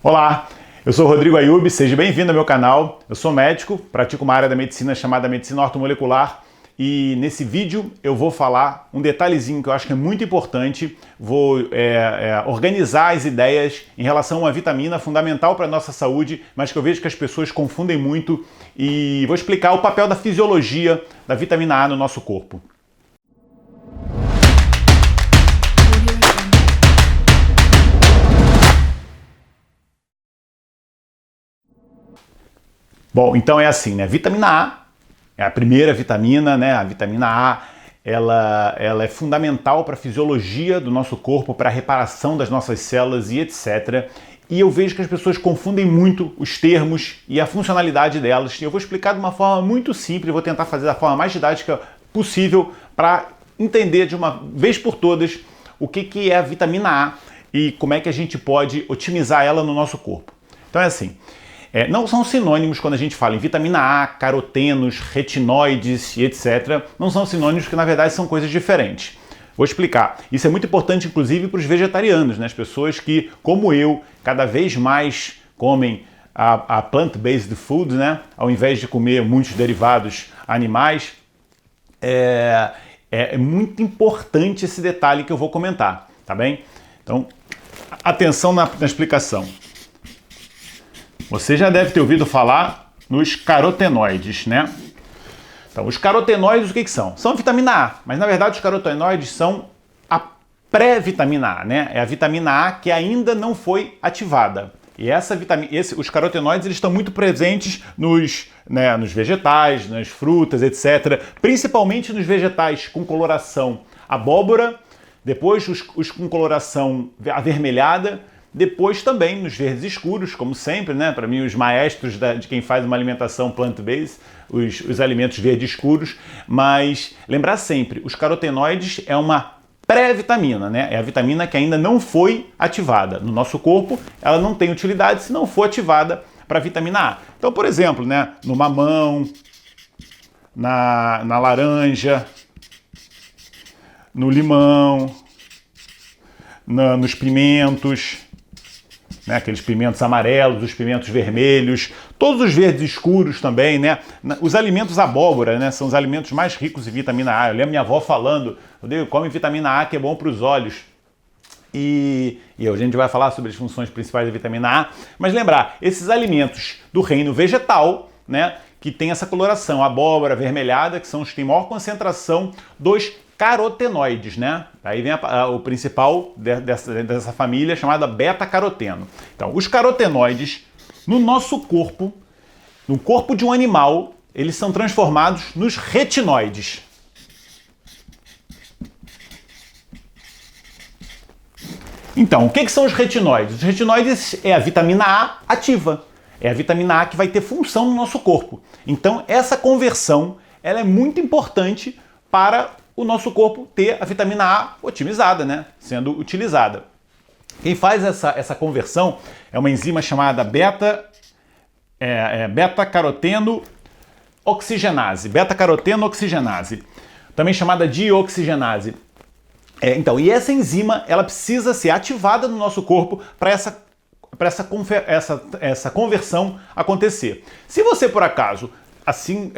Olá, eu sou o Rodrigo Ayub, seja bem-vindo ao meu canal. Eu sou médico, pratico uma área da medicina chamada medicina ortomolecular e nesse vídeo eu vou falar um detalhezinho que eu acho que é muito importante. Vou organizar as ideias em relação a uma vitamina fundamental para a nossa saúde, mas que eu vejo que as pessoas confundem muito, e vou explicar o papel da fisiologia da vitamina A no nosso corpo. Bom, então é assim, né? Vitamina A é a primeira vitamina, né? A vitamina A, ela é fundamental para a fisiologia do nosso corpo, para a reparação das nossas células e etc. E eu vejo que as pessoas confundem muito os termos e a funcionalidade delas. E eu vou explicar de uma forma muito simples, vou tentar fazer da forma mais didática possível para entender de uma vez por todas o que é a vitamina A e como é que a gente pode otimizar ela no nosso corpo. Então é assim. Não são sinônimos quando a gente fala em vitamina A, carotenos, retinoides e etc. Não são sinônimos, que na verdade são coisas diferentes. Vou explicar. Isso é muito importante, inclusive, para os vegetarianos, né? As pessoas que, como eu, cada vez mais comem a plant-based food, né? Ao invés de comer muitos derivados animais. É muito importante esse detalhe que eu vou comentar, tá bem? Então, atenção na explicação. Você já deve ter ouvido falar nos carotenoides, né? Então, os carotenoides, o que são? São a vitamina A, mas na verdade os carotenoides são a pré-vitamina A, né? É a vitamina A que ainda não foi ativada. E os carotenoides, eles estão muito presentes nos vegetais, nas frutas, etc. Principalmente nos vegetais com coloração abóbora, depois os com coloração avermelhada, depois também nos verdes escuros, como sempre, né? Para mim, os maestros de quem faz uma alimentação plant-based, os alimentos verdes escuros. Mas lembrar sempre, os carotenoides é uma pré-vitamina, né? É a vitamina que ainda não foi ativada. No nosso corpo, ela não tem utilidade se não for ativada para a vitamina A. Então, por exemplo, né? No mamão, na laranja, no limão, nos pimentos, né, aqueles pimentos amarelos, os pimentos vermelhos, todos os verdes escuros também, né? Os alimentos abóbora, né, são os alimentos mais ricos em vitamina A. Eu lembro minha avó falando, Rodrigo, come vitamina A que é bom para os olhos. E hoje a gente vai falar sobre as funções principais da vitamina A, mas lembrar, esses alimentos do reino vegetal, né, que tem essa coloração abóbora, avermelhada, que são os que têm maior concentração dos carotenoides, né? Aí vem o principal dessa família, chamada beta-caroteno. Então, os carotenoides, no nosso corpo, no corpo de um animal, eles são transformados nos retinoides. Então, o que são os retinoides? Os retinoides é a vitamina A ativa. É a vitamina A que vai ter função no nosso corpo. Então, essa conversão, ela é muito importante para o nosso corpo ter a vitamina A otimizada, né? Sendo utilizada. Quem faz essa conversão é uma enzima chamada beta-caroteno oxigenase. Beta-caroteno oxigenase, também chamada dioxigenase. Então, e essa enzima, ela precisa ser ativada no nosso corpo para essa conversão acontecer. Se você, por acaso, assim,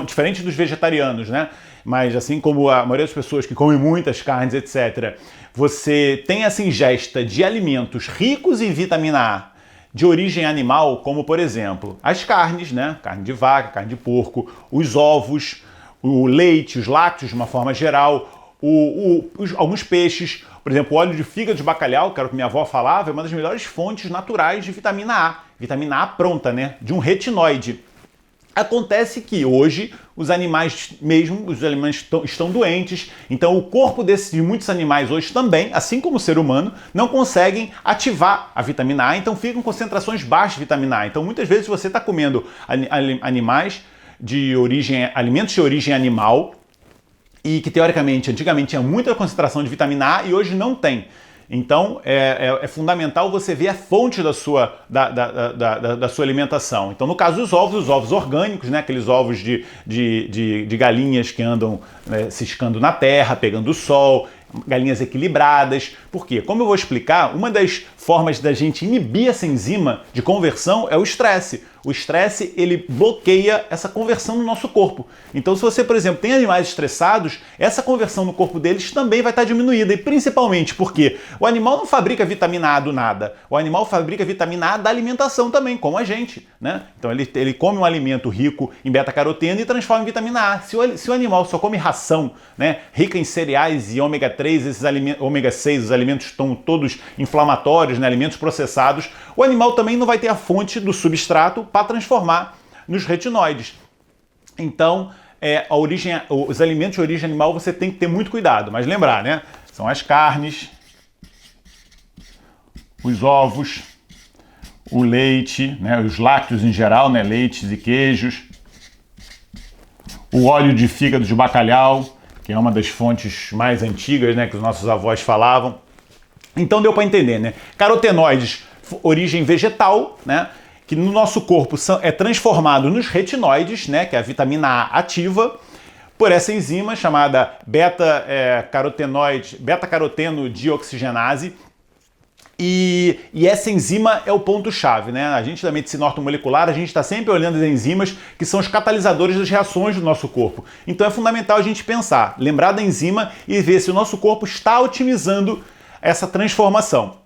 diferente dos vegetarianos, né? Mas assim como a maioria das pessoas que comem muitas carnes, etc., você tem essa ingesta de alimentos ricos em vitamina A de origem animal, como por exemplo as carnes, né? Carne de vaca, carne de porco, os ovos, o leite, os lácteos de uma forma geral, alguns peixes, por exemplo, o óleo de fígado de bacalhau, que era o que minha avó falava, é uma das melhores fontes naturais de vitamina A pronta, né? De um retinoide. Acontece que hoje os animais estão doentes, então o corpo de muitos animais hoje também, assim como o ser humano, não conseguem ativar a vitamina A, então ficam concentrações baixas de vitamina A. Então muitas vezes você está comendo alimentos de origem animal e que teoricamente, antigamente tinha muita concentração de vitamina A e hoje não tem. Então, é fundamental você ver a fonte da sua alimentação. Então, no caso dos ovos, os ovos orgânicos, né? Aqueles ovos de galinhas que andam ciscando na terra, pegando sol, galinhas equilibradas. Por quê? Como eu vou explicar, uma das formas da gente inibir essa enzima de conversão é o estresse. O estresse, ele bloqueia essa conversão no nosso corpo. Então, se você, por exemplo, tem animais estressados, essa conversão no corpo deles também vai estar diminuída. E principalmente porque o animal não fabrica vitamina A do nada. O animal fabrica vitamina A da alimentação também, como a gente, né? Então, ele come um alimento rico em beta-caroteno e transforma em vitamina A. Se o animal só come ração, né, rica em cereais e ômega 3, esses alimentos, ômega 6, os alimentos estão todos inflamatórios, né, alimentos processados, o animal também não vai ter a fonte do substrato para transformar nos retinóides. Então, os alimentos de origem animal você tem que ter muito cuidado, mas lembrar, né? São as carnes, os ovos, o leite, né, os lácteos em geral, né, leites e queijos, o óleo de fígado de bacalhau, que é uma das fontes mais antigas, né, que os nossos avós falavam. Então deu para entender, né? Carotenoides, origem vegetal, né, que no nosso corpo é transformado nos retinoides, né, que é a vitamina A ativa, por essa enzima chamada beta-caroteno dioxigenase. E essa enzima é o ponto-chave, né? A gente da medicina ortomolecular, a gente está sempre olhando as enzimas que são os catalisadores das reações do nosso corpo. Então é fundamental a gente pensar, lembrar da enzima e ver se o nosso corpo está otimizando essa transformação.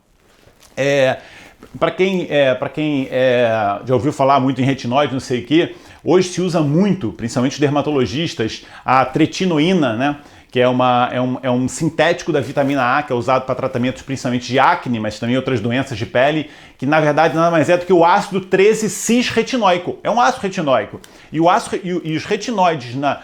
Para quem já ouviu falar muito em retinoide, não sei o quê, hoje se usa muito, principalmente os dermatologistas, a tretinoína, né? Que é um sintético da vitamina A, que é usado para tratamentos principalmente de acne, mas também outras doenças de pele, que na verdade nada mais é do que o ácido 13-cis-retinóico. É um ácido retinóico. E os retinoides na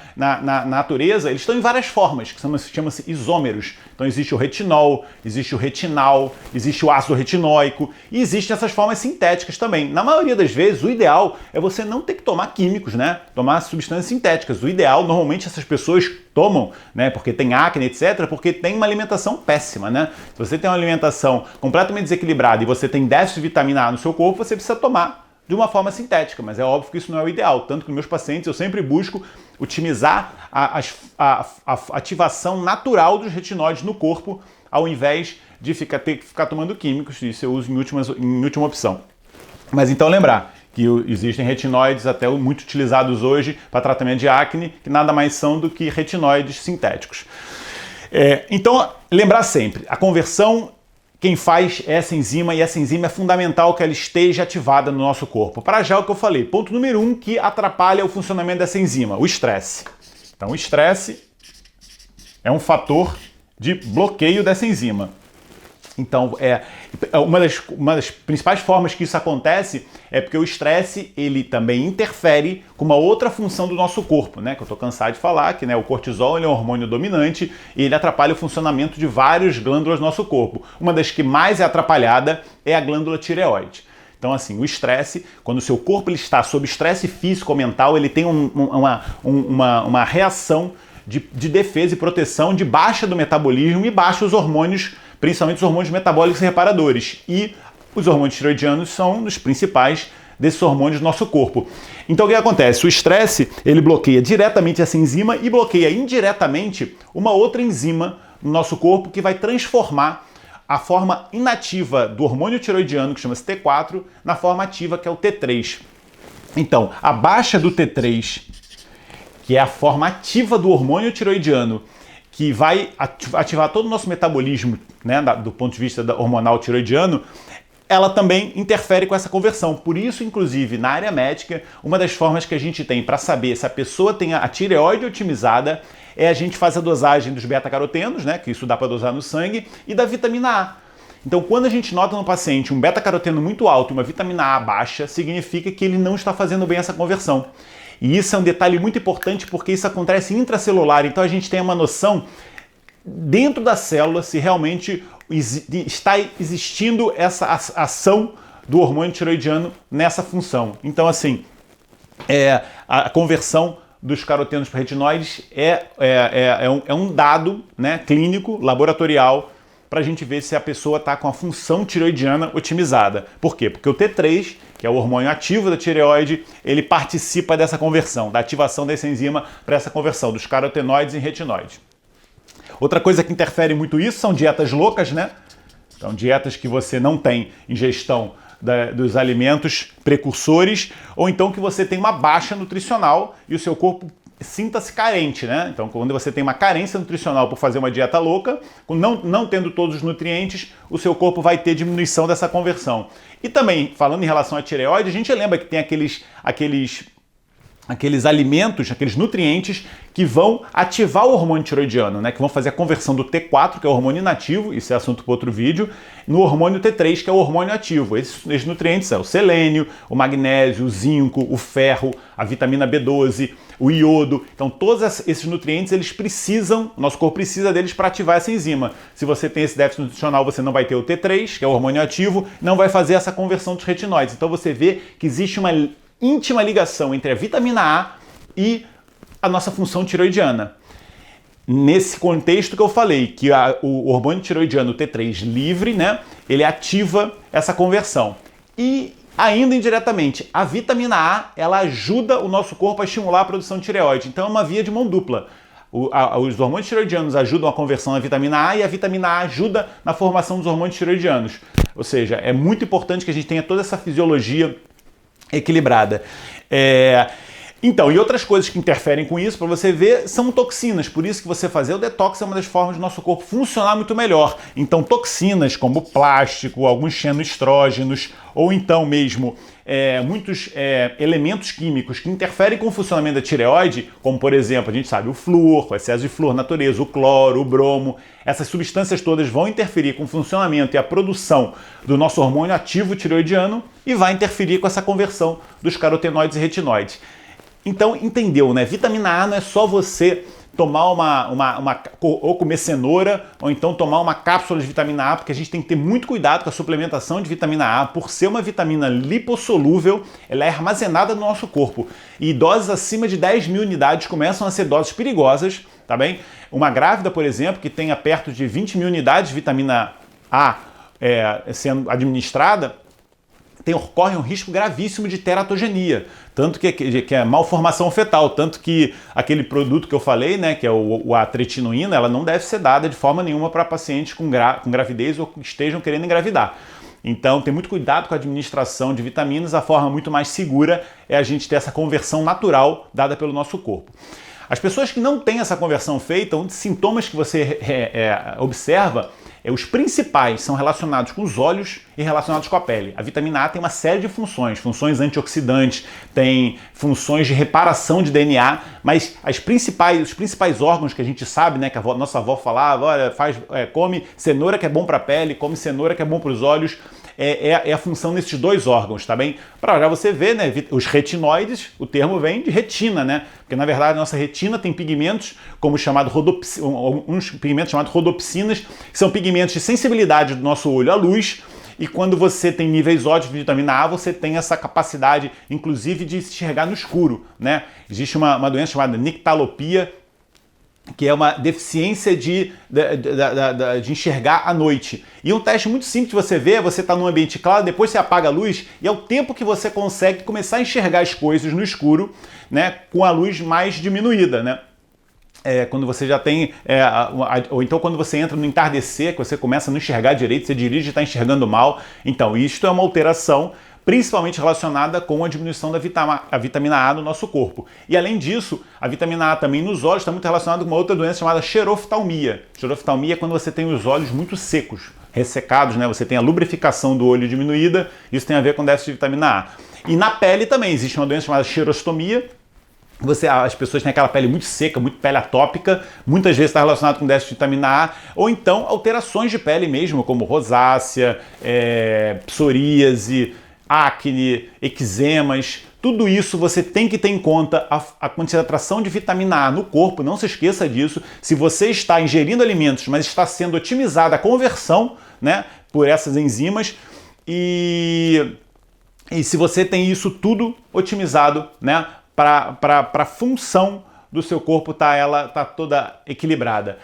natureza, eles estão em várias formas, que chama-se isômeros. Então existe o retinol, existe o retinal, existe o ácido retinóico, e existem essas formas sintéticas também. Na maioria das vezes, o ideal é você não ter que tomar químicos, né? Tomar substâncias sintéticas. O ideal, normalmente, essas pessoas tomam, né? Porque tem acne, etc., porque tem uma alimentação péssima, né? Se você tem uma alimentação completamente desequilibrada e você tem déficit de vitamina A no seu corpo, você precisa tomar de uma forma sintética, mas é óbvio que isso não é o ideal. Tanto que nos meus pacientes eu sempre busco otimizar a ativação natural dos retinóides no corpo, ao invés de ter que ficar tomando químicos. Isso eu uso em última opção. Mas então lembrar que existem retinóides até muito utilizados hoje para tratamento de acne, que nada mais são do que retinóides sintéticos. Então, lembrar sempre, a conversão, quem faz é essa enzima, e essa enzima é fundamental que ela esteja ativada no nosso corpo. Para já o que eu falei, ponto número 1 que atrapalha o funcionamento dessa enzima, o estresse. Então o estresse é um fator de bloqueio dessa enzima. Então, uma das principais formas que isso acontece é porque o estresse, ele também interfere com uma outra função do nosso corpo, né? Que eu estou cansado de falar, que, né, o cortisol ele é um hormônio dominante e ele atrapalha o funcionamento de várias glândulas do nosso corpo. Uma das que mais é atrapalhada é a glândula tireoide. Então, assim, o estresse, quando o seu corpo ele está sob estresse físico ou mental, ele tem uma reação de defesa e proteção de baixa do metabolismo e baixa os hormônios, principalmente os hormônios metabólicos e reparadores. E os hormônios tiroidianos são os principais desses hormônios do nosso corpo. Então o que acontece? O estresse, ele bloqueia diretamente essa enzima e bloqueia indiretamente uma outra enzima no nosso corpo que vai transformar a forma inativa do hormônio tiroidiano, que chama-se T4, na forma ativa, que é o T3. Então, a baixa do T3, que é a forma ativa do hormônio tiroidiano, que vai ativar todo o nosso metabolismo, né, do ponto de vista hormonal tiroidiano, ela também interfere com essa conversão. Por isso, inclusive, na área médica, uma das formas que a gente tem para saber se a pessoa tem a tireoide otimizada é a gente fazer a dosagem dos beta-carotenos, né, que isso dá para dosar no sangue, e da vitamina A. Então, quando a gente nota no paciente um beta-caroteno muito alto e uma vitamina A baixa, significa que ele não está fazendo bem essa conversão. E isso é um detalhe muito importante porque isso acontece intracelular, então a gente tem uma noção dentro da célula se realmente está existindo essa ação do hormônio tiroidiano nessa função. Então, assim, a conversão dos carotenos para retinoides é um dado, né, clínico, laboratorial, para a gente ver se a pessoa está com a função tiroidiana otimizada. Por quê? Porque o T3, que é o hormônio ativo da tireoide, ele participa dessa conversão, da ativação dessa enzima para essa conversão dos carotenoides em retinoides. Outra coisa que interfere muito isso são dietas loucas, né? Então, dietas que você não tem ingestão dos alimentos precursores, ou então que você tem uma baixa nutricional e o seu corpo sinta-se carente, né? Então, quando você tem uma carência nutricional por fazer uma dieta louca, não tendo todos os nutrientes, o seu corpo vai ter diminuição dessa conversão. E também, falando em relação à tireoide, a gente lembra que tem aqueles alimentos, aqueles nutrientes que vão ativar o hormônio tiroidiano, né? Que vão fazer a conversão do T4, que é o hormônio inativo, isso é assunto para outro vídeo, no hormônio T3, que é o hormônio ativo. Esses nutrientes são o selênio, o magnésio, o zinco, o ferro, a vitamina B12, o iodo. Então todos esses nutrientes, eles precisam, o nosso corpo precisa deles para ativar essa enzima. Se você tem esse déficit nutricional, você não vai ter o T3, que é o hormônio ativo, não vai fazer essa conversão dos retinóides. Então você vê que existe uma íntima ligação entre a vitamina A e a nossa função tiroidiana. Nesse contexto que eu falei, que o hormônio tiroidiano T3 livre, né, ele ativa essa conversão. E ainda indiretamente, a vitamina A, ela ajuda o nosso corpo a estimular a produção de tireoide. Então é uma via de mão dupla. Os hormônios tiroidianos ajudam a conversão da vitamina A e a vitamina A ajuda na formação dos hormônios tiroidianos. Ou seja, é muito importante que a gente tenha toda essa fisiologia equilibrada. Então, e outras coisas que interferem com isso, para você ver, são toxinas. Por isso que você fazer o detox é uma das formas do nosso corpo funcionar muito melhor. Então, toxinas como plástico, alguns xenoestrógenos, ou então mesmo muitos elementos químicos que interferem com o funcionamento da tireoide, como por exemplo, a gente sabe o flúor, o excesso de flúor na natureza, o cloro, o bromo, essas substâncias todas vão interferir com o funcionamento e a produção do nosso hormônio ativo tireoidiano e vai interferir com essa conversão dos carotenoides e retinoides. Então, entendeu, né? Vitamina A não é só você tomar ou comer cenoura, ou então tomar uma cápsula de vitamina A, porque a gente tem que ter muito cuidado com a suplementação de vitamina A. Por ser uma vitamina lipossolúvel, ela é armazenada no nosso corpo. E doses acima de 10.000 unidades começam a ser doses perigosas, tá bem? Uma grávida, por exemplo, que tenha perto de 20.000 unidades de vitamina A sendo administrada, ocorre um risco gravíssimo de teratogenia, tanto que é malformação fetal, tanto que aquele produto que eu falei, né, que é a tretinoína, ela não deve ser dada de forma nenhuma para pacientes com gravidez ou que estejam querendo engravidar. Então tem muito cuidado com a administração de vitaminas, a forma muito mais segura é a gente ter essa conversão natural dada pelo nosso corpo. As pessoas que não têm essa conversão feita, um dos sintomas que você observa os principais são relacionados com os olhos e relacionados com a pele. A vitamina A tem uma série de funções antioxidantes, tem funções de reparação de DNA, mas os principais órgãos que a gente sabe, né, que a nossa avó falava, olha, come cenoura que é bom para a pele, come cenoura que é bom para os olhos, é a função nesses dois órgãos, tá bem? Para já você ver, né, os retinoides, o termo vem de retina, né? Porque na verdade a nossa retina tem pigmentos como uns pigmentos chamados rodopsinas, que são pigmentos de sensibilidade do nosso olho à luz. E quando você tem níveis ótimos de vitamina A, você tem essa capacidade, inclusive, de enxergar no escuro, né? Existe uma doença chamada nictalopia, que é uma deficiência de enxergar à noite. E um teste muito simples de você ver, você está num ambiente claro, depois você apaga a luz, e é o tempo que você consegue começar a enxergar as coisas no escuro, né, com a luz mais diminuída, né? Quando você já tem, ou então quando você entra no entardecer, que você começa a não enxergar direito, você dirige e está enxergando mal. Então, isto é uma alteração principalmente relacionada com a diminuição da vitamina A no nosso corpo. E além disso, a vitamina A também nos olhos está muito relacionada com uma outra doença chamada xeroftalmia. Xeroftalmia é quando você tem os olhos muito secos, ressecados, né? Você tem a lubrificação do olho diminuída, isso tem a ver com déficit de vitamina A. E na pele também existe uma doença chamada xerostomia. As pessoas têm aquela pele muito seca, muito pele atópica, muitas vezes está relacionado com déficit de vitamina A, ou então alterações de pele mesmo, como rosácea, psoríase, acne, eczemas. Tudo isso você tem que ter em conta a concentração de vitamina A no corpo, não se esqueça disso. Se você está ingerindo alimentos, mas está sendo otimizada a conversão, né, por essas enzimas, e se você tem isso tudo otimizado, né, para a função do seu corpo tá toda equilibrada.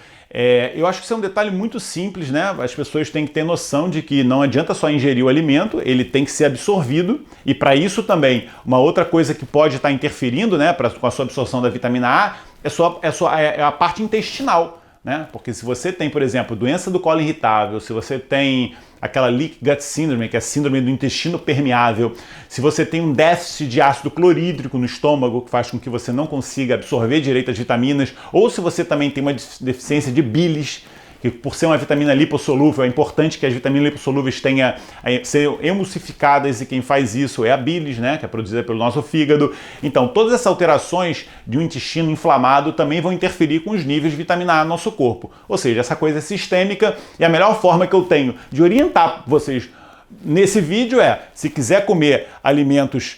Eu acho que isso é um detalhe muito simples, né? As pessoas têm que ter noção de que não adianta só ingerir o alimento, ele tem que ser absorvido, e para isso também, uma outra coisa que pode estar interferindo, né, com a sua absorção da vitamina A é a parte intestinal. né? Porque se você tem, por exemplo, doença do colo irritável, se você tem aquela Leaky Gut Syndrome, que é a síndrome do intestino permeável, se você tem um déficit de ácido clorídrico no estômago, que faz com que você não consiga absorver direito as vitaminas, ou se você também tem uma deficiência de bilis, que por ser uma vitamina lipossolúvel, é importante que as vitaminas lipossolúveis sejam emulsificadas, e quem faz isso é a bilis, né, que é produzida pelo nosso fígado. Então, todas essas alterações de um intestino inflamado também vão interferir com os níveis de vitamina A no nosso corpo. Ou seja, essa coisa é sistêmica, e a melhor forma que eu tenho de orientar vocês nesse vídeo é, se quiser comer alimentos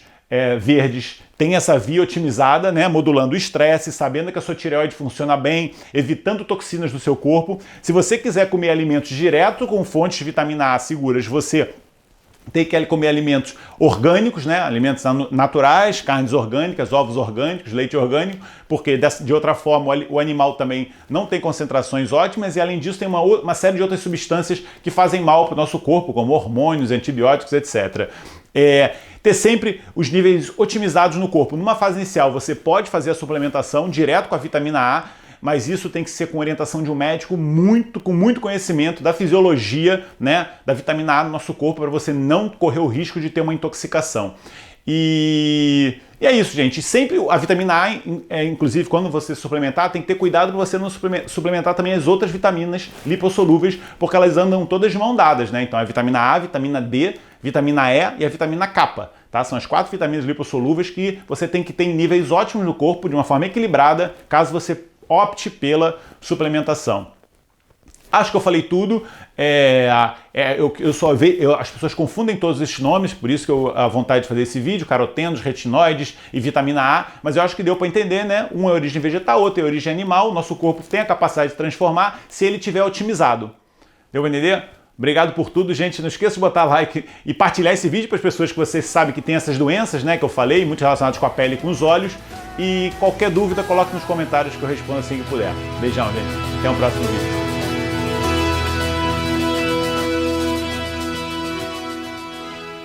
verdes, tem essa via otimizada, né, modulando o estresse, sabendo que a sua tireoide funciona bem, evitando toxinas do seu corpo. Se você quiser comer alimentos direto com fontes de vitamina A seguras, você tem que comer alimentos orgânicos, né, alimentos naturais, carnes orgânicas, ovos orgânicos, leite orgânico, porque de outra forma o animal também não tem concentrações ótimas, e além disso tem uma série de outras substâncias que fazem mal para o nosso corpo, como hormônios, antibióticos, etc. Ter sempre os níveis otimizados no corpo. Numa fase inicial, você pode fazer a suplementação direto com a vitamina A, mas isso tem que ser com orientação de um médico com muito conhecimento da fisiologia, né, da vitamina A no nosso corpo, para você não correr o risco de ter uma intoxicação. E é isso, gente. Sempre a vitamina A, inclusive quando você suplementar, tem que ter cuidado para você não suplementar também as outras vitaminas lipossolúveis, porque elas andam todas de mão dadas, né? Então a vitamina A, a vitamina D, vitamina E e a vitamina K, tá? São as 4 vitaminas lipossolúveis que você tem que ter em níveis ótimos no corpo, de uma forma equilibrada, caso você opte pela suplementação. Acho que eu falei tudo. As pessoas confundem todos esses nomes, por isso que a vontade de fazer esse vídeo, carotenos, retinoides e vitamina A, mas eu acho que deu para entender, né? Um é origem vegetal, outro é origem animal. Nosso corpo tem a capacidade de transformar se ele estiver otimizado. Deu para entender? Obrigado por tudo, gente. Não esqueça de botar like e partilhar esse vídeo para as pessoas que você sabe que tem essas doenças, né, que eu falei, muito relacionadas com a pele e com os olhos. E qualquer dúvida, coloque nos comentários que eu respondo assim que puder. Beijão, gente. Até o próximo vídeo.